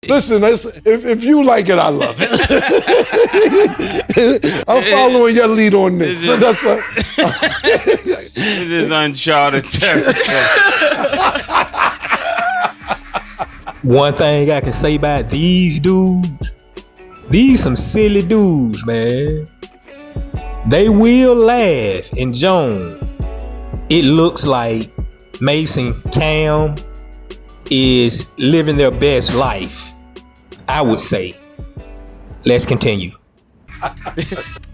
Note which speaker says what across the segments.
Speaker 1: Listen, if you like it, I love it. I'm following your lead on this.
Speaker 2: This is uncharted territory.
Speaker 3: One thing I can say about these dudes, these some silly dudes, man. They will laugh and joan. It looks like Mase and Cam is living their best life, I would say. Let's continue.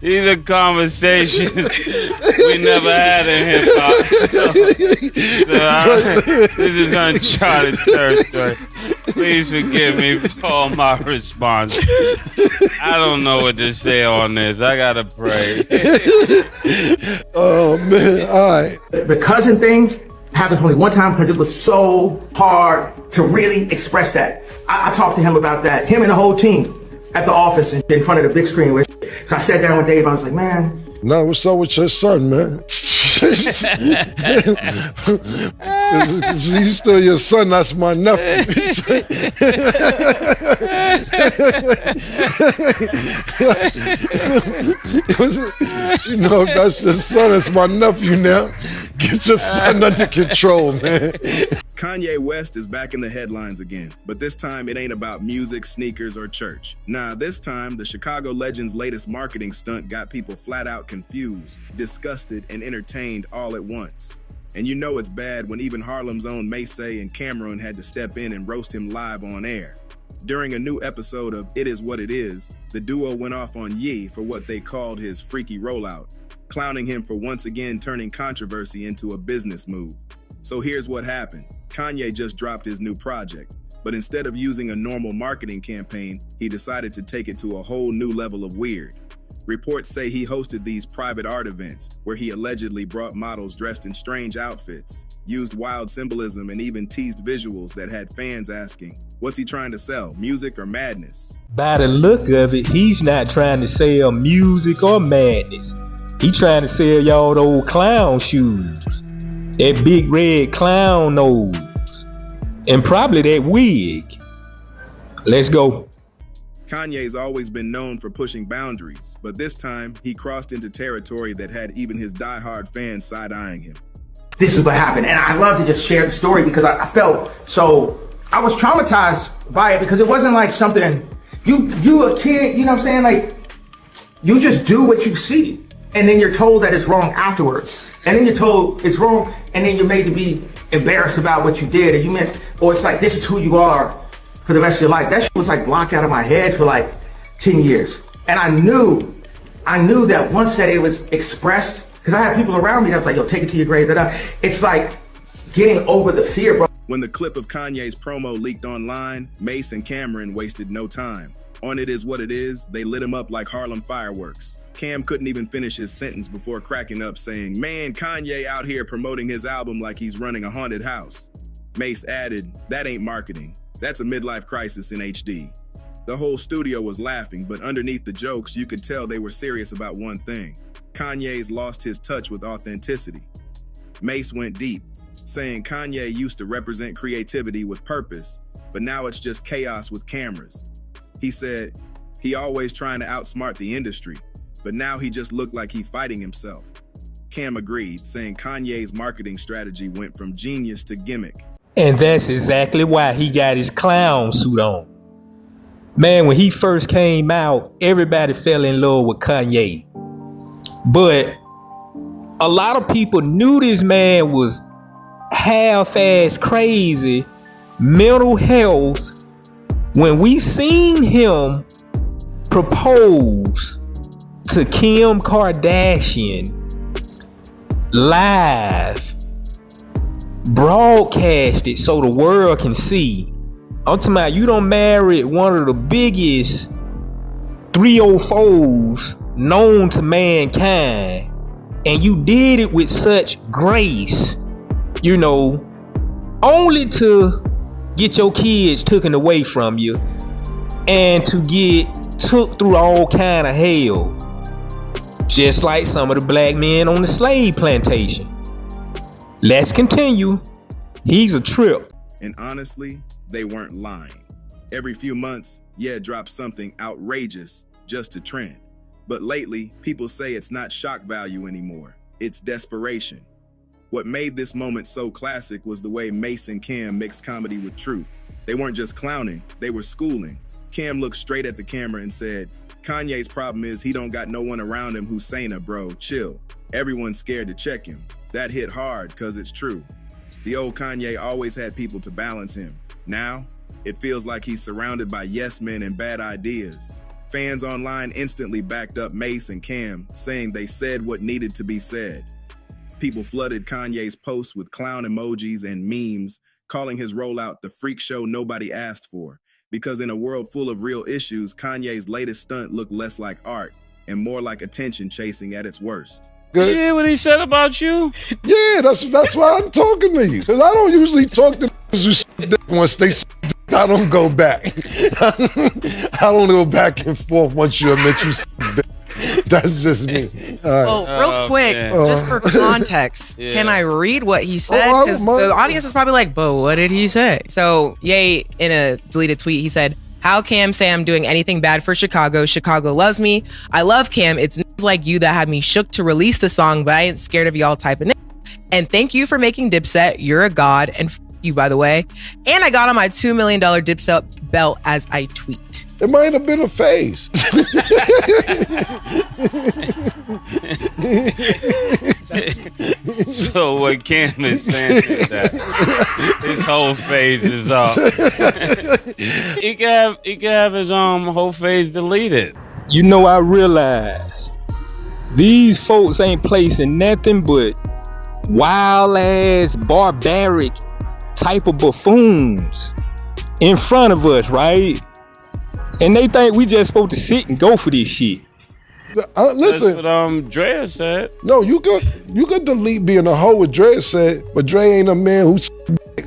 Speaker 2: These are conversations we never had in hip-hop. This is uncharted territory. Please forgive me for all my response. I don't know what to say on this. I gotta pray.
Speaker 1: Oh, man. All right.
Speaker 4: The cousin thing happens only one time because it was so hard to really express that. I talked to him about that, him and the whole team at the office and in front of the big screen. So I sat down with Dave. I was like, man.
Speaker 1: Now, what's up with your son, man? He's still your son. That's my nephew. You know, that's your son. That's my nephew now. Get your son under control, man.
Speaker 5: Kanye West is back in the headlines again, but this time it ain't about music, sneakers, or church. Nah, this time the Chicago legend's latest marketing stunt got people flat out confused, disgusted, and entertained all at once. And you know it's bad when even Harlem's own Mase and Cameron had to step in and roast him live on air. During a new episode of It Is What It Is, the duo went off on Ye for what they called his freaky rollout, clowning him for once again turning controversy into a business move. So here's what happened. Kanye just dropped his new project, but instead of using a normal marketing campaign, he decided to take it to a whole new level of weird. Reports say he hosted these private art events where he allegedly brought models dressed in strange outfits, used wild symbolism, and even teased visuals that had fans asking, what's he trying to sell, music or madness?
Speaker 3: By the look of it, he's not trying to sell music or madness. He trying to sell y'all those clown shoes, that big red clown nose, and probably that wig. Let's go.
Speaker 5: Kanye's always been known for pushing boundaries, but this time he crossed into territory that had even his diehard fans side-eyeing him.
Speaker 4: This is what happened, and I love to just share the story because I felt so, I was traumatized by it because it wasn't like something, you a kid, you know what I'm saying? Like, you just do what you see, and then you're told that it's wrong afterwards. And then you're told it's wrong, and then you're made to be embarrassed about what you did, and or it's like, this is who you are for the rest of your life. That shit was like blocked out of my head for like 10 years. And I knew that once that it was expressed, because I had people around me that was like, yo, take it to your grave. It's like getting over the fear, bro.
Speaker 5: When the clip of Kanye's promo leaked online, Mase and Cameron wasted no time. On It Is What It Is, they lit him up like Harlem fireworks. Cam couldn't even finish his sentence before cracking up saying, man, Kanye out here promoting his album like he's running a haunted house. Mase added, that ain't marketing. That's a midlife crisis in HD. The whole studio was laughing, but underneath the jokes, you could tell they were serious about one thing. Kanye's lost his touch with authenticity. Mase went deep, saying Kanye used to represent creativity with purpose, but now it's just chaos with cameras. He said, he always trying to outsmart the industry, but now he just looked like he fighting himself. Cam agreed, saying Kanye's marketing strategy went from genius to gimmick.
Speaker 3: And that's exactly why he got his clown suit on. Man, when he first came out, everybody fell in love with Kanye. But a lot of people knew this man was half-ass crazy, mental health, when we seen him propose to Kim Kardashian live, broadcast it so the world can see. I'm talking about you done married one of the biggest 304s known to mankind, and you did it with such grace, you know, only to get your kids taken away from you and to get took through all kind of hell, just like some of the black men on the slave plantation. Let's continue. He's a trip.
Speaker 5: And honestly, they weren't lying. Every few months, drops something outrageous just to trend. But lately, people say it's not shock value anymore. It's desperation. What made this moment so classic was the way Mase and Cam mixed comedy with truth. They weren't just clowning, they were schooling. Cam looked straight at the camera and said, "Kanye's problem is he don't got no one around him who's saner, bro, chill. Everyone's scared to check him." That hit hard, cause it's true. The old Kanye always had people to balance him. Now, it feels like he's surrounded by yes men and bad ideas. Fans online instantly backed up Mase and Cam, saying they said what needed to be said. People flooded Kanye's posts with clown emojis and memes, calling his rollout the freak show nobody asked for. Because in a world full of real issues, Kanye's latest stunt looked less like art and more like attention chasing at its worst.
Speaker 2: Good. You hear what he said about you?
Speaker 1: Yeah, that's why I'm talking to you. Because I don't usually talk to niggas who once they I don't go back. I don't go back and forth once you admit you That's just me.
Speaker 6: Well, real quick, just for context, can I read what he said? Because the audience is probably like, but what did he say? So, Ye, in a deleted tweet, he said, "How Cam say I'm doing anything bad for Chicago? Chicago loves me. I love Cam. It's niggas like you that had me shook to release the song, but I ain't scared of y'all type of niggas. And thank you for making Dipset. You're a god. And you, by the way. And I got on my $2 million Dipset belt as I tweet."
Speaker 1: It might have been a phase.
Speaker 2: So what Cam is saying is that his whole phase is up. He can have his whole phase deleted.
Speaker 3: You know, I realize these folks ain't placing nothing but wild ass, barbaric type of buffoons in front of us, right? And they think we just supposed to sit and go for this shit.
Speaker 1: Listen,
Speaker 2: that's what Drea said.
Speaker 1: No, you could delete being a hoe, what Dre said, but Dre ain't a man who's.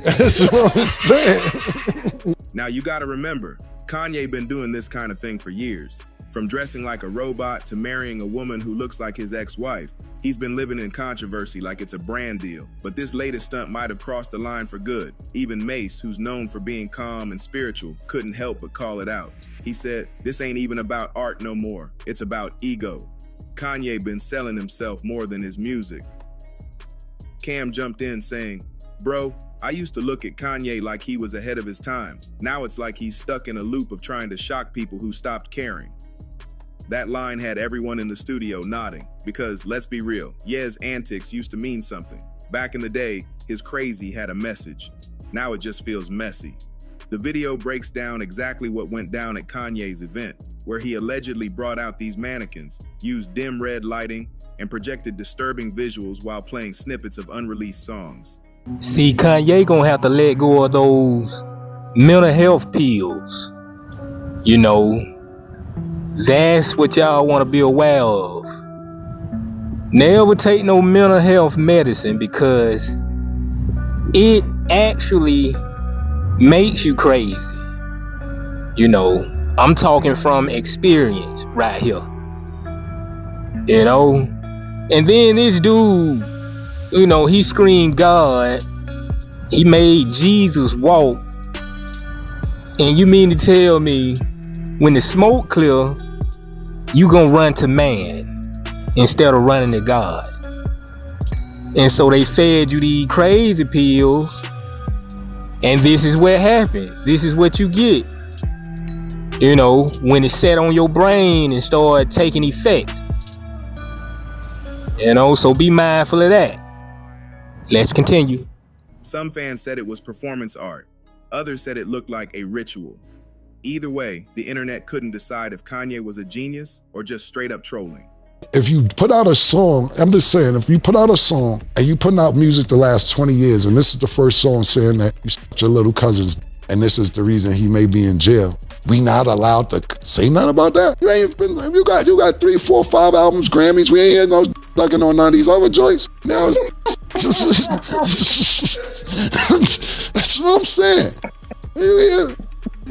Speaker 1: That's what I'm saying.
Speaker 5: Now you gotta remember, Kanye been doing this kind of thing for years. From dressing like a robot to marrying a woman who looks like his ex-wife, he's been living in controversy like it's a brand deal. But this latest stunt might have crossed the line for good. Even Mase, who's known for being calm and spiritual, couldn't help but call it out. He said, "This ain't even about art no more. It's about ego." Kanye been selling himself more than his music. Cam jumped in saying, "Bro, I used to look at Kanye like he was ahead of his time. Now it's like he's stuck in a loop of trying to shock people who stopped caring." That line had everyone in the studio nodding, because let's be real, Ye's antics used to mean something. Back in the day, his crazy had a message. Now it just feels messy. The video breaks down exactly what went down at Kanye's event, where he allegedly brought out these mannequins, used dim red lighting, and projected disturbing visuals while playing snippets of unreleased songs.
Speaker 3: See, Kanye gonna have to let go of those mental health pills. You know, that's what y'all want to be aware of. Never take no mental health medicine, because it actually makes you crazy. You know, I'm talking from experience right here. You know? And then this dude, you know, he screamed God. He made Jesus walk. And you mean to tell me, when the smoke clear, you gonna run to man instead of running to God? And so they fed you these crazy pills, and this is what happened. This is what you get, you know, when it's set on your brain and start taking effect. You know, so be mindful of that. Let's continue.
Speaker 5: Some fans said it was performance art. Others said it looked like a ritual. Either way, the internet couldn't decide if Kanye was a genius or just straight up trolling.
Speaker 1: If you put out a song, I'm just saying, if you put out a song and you putting out music the last 20 years, and this is the first song saying that you such your little cousins, and this is the reason he may be in jail, we not allowed to say nothing about that? You ain't been, you got 3, 4, 5 albums, Grammys, we ain't had no sucking on none of these other joints. Now it's that's what I'm saying.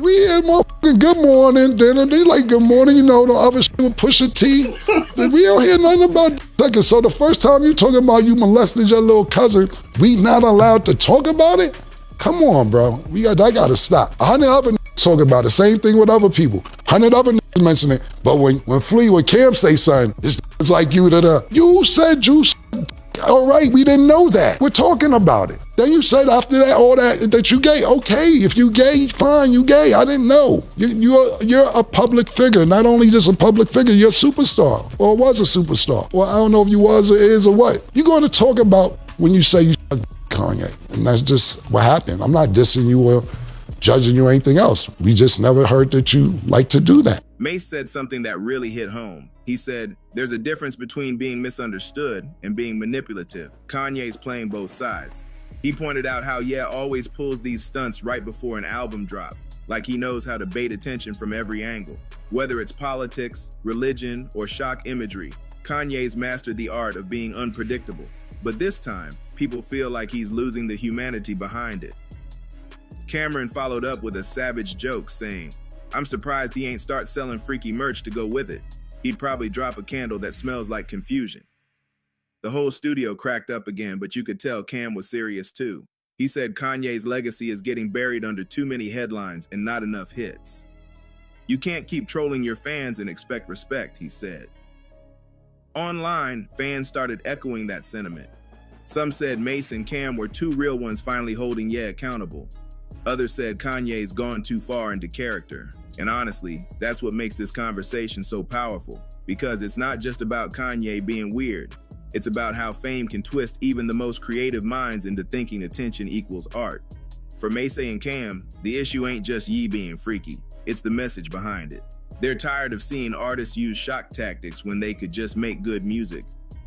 Speaker 1: We had motherfucking Good Morning, then they like Good Morning, you know, the other shit with Pusha T. We don't hear nothing about second. So the first time you talking about you molested your little cousin, we not allowed to talk about it? Come on, bro. I gotta stop. 100 other talk about it. Same thing with other people. 100 other niggas mention it. But when Cam say something, it's like you you said you all right, we didn't know that. We're talking about it. Then you said after that, all that you gay. Okay, if you gay, fine, you gay. I didn't know. You're a public figure. Not only just a public figure, you're a superstar or was a superstar. Well, I don't know if you was or is or what. You're going to talk about when you say you Kanye. And that's just what happened. I'm not dissing you or judging you or anything else. We just never heard that you like to do that.
Speaker 5: Mase said something that really hit home. He said, there's a difference between being misunderstood and being manipulative. Kanye's playing both sides. He pointed out how always pulls these stunts right before an album drop, like he knows how to bait attention from every angle. Whether it's politics, religion, or shock imagery, Kanye's mastered the art of being unpredictable. But this time, people feel like he's losing the humanity behind it. Cameron followed up with a savage joke saying, I'm surprised he ain't start selling freaky merch to go with it. He'd probably drop a candle that smells like confusion. The whole studio cracked up again, but you could tell Cam was serious too. He said Kanye's legacy is getting buried under too many headlines and not enough hits. You can't keep trolling your fans and expect respect, he said. Online, fans started echoing that sentiment. Some said Mase and Cam were two real ones finally holding accountable. Others said Kanye's gone too far into character. And honestly, that's what makes this conversation so powerful, because it's not just about Kanye being weird. It's about how fame can twist even the most creative minds into thinking attention equals art. For Mase and Cam, the issue ain't just Ye being freaky, it's the message behind it. They're tired of seeing artists use shock tactics when they could just make good music.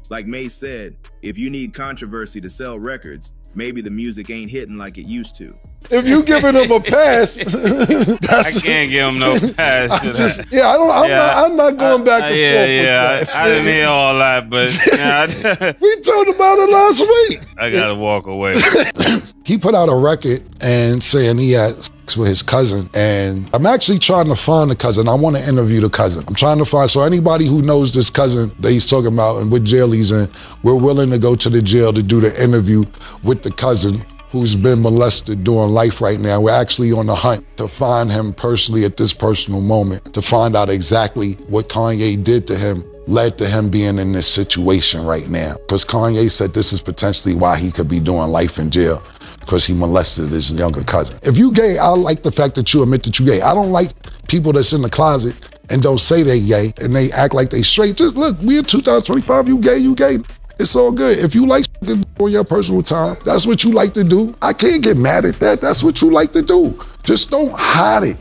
Speaker 5: Like Mase said, if you need controversy to sell records, maybe the music ain't hitting like it used to.
Speaker 1: If you giving him a pass,
Speaker 2: I can't give him no pass.
Speaker 1: I'm not going back and forth.
Speaker 2: I didn't hear all that, but
Speaker 1: we talked about it last week.
Speaker 2: I gotta walk away.
Speaker 1: He put out a record and saying he had sex with his cousin, and I'm actually trying to find the cousin. I want to interview the cousin. I'm trying to find, so anybody who knows this cousin that he's talking about and what jail he's in, we're willing to go to the jail to do the interview with the cousin who's been molested during life right now. We're actually on the hunt to find him personally at this personal moment, to find out exactly what Kanye did to him led to him being in this situation right now. Because Kanye said this is potentially why he could be doing life in jail, because he molested his younger cousin. If you gay, I like the fact that you admit that you gay. I don't like people that's in the closet and don't say they gay and they act like they straight. Just look, we in 2025, you gay, you gay. It's all good. If you like on your personal time, that's what you like to do. I can't get mad at that. That's what you like to do. Just don't hide it.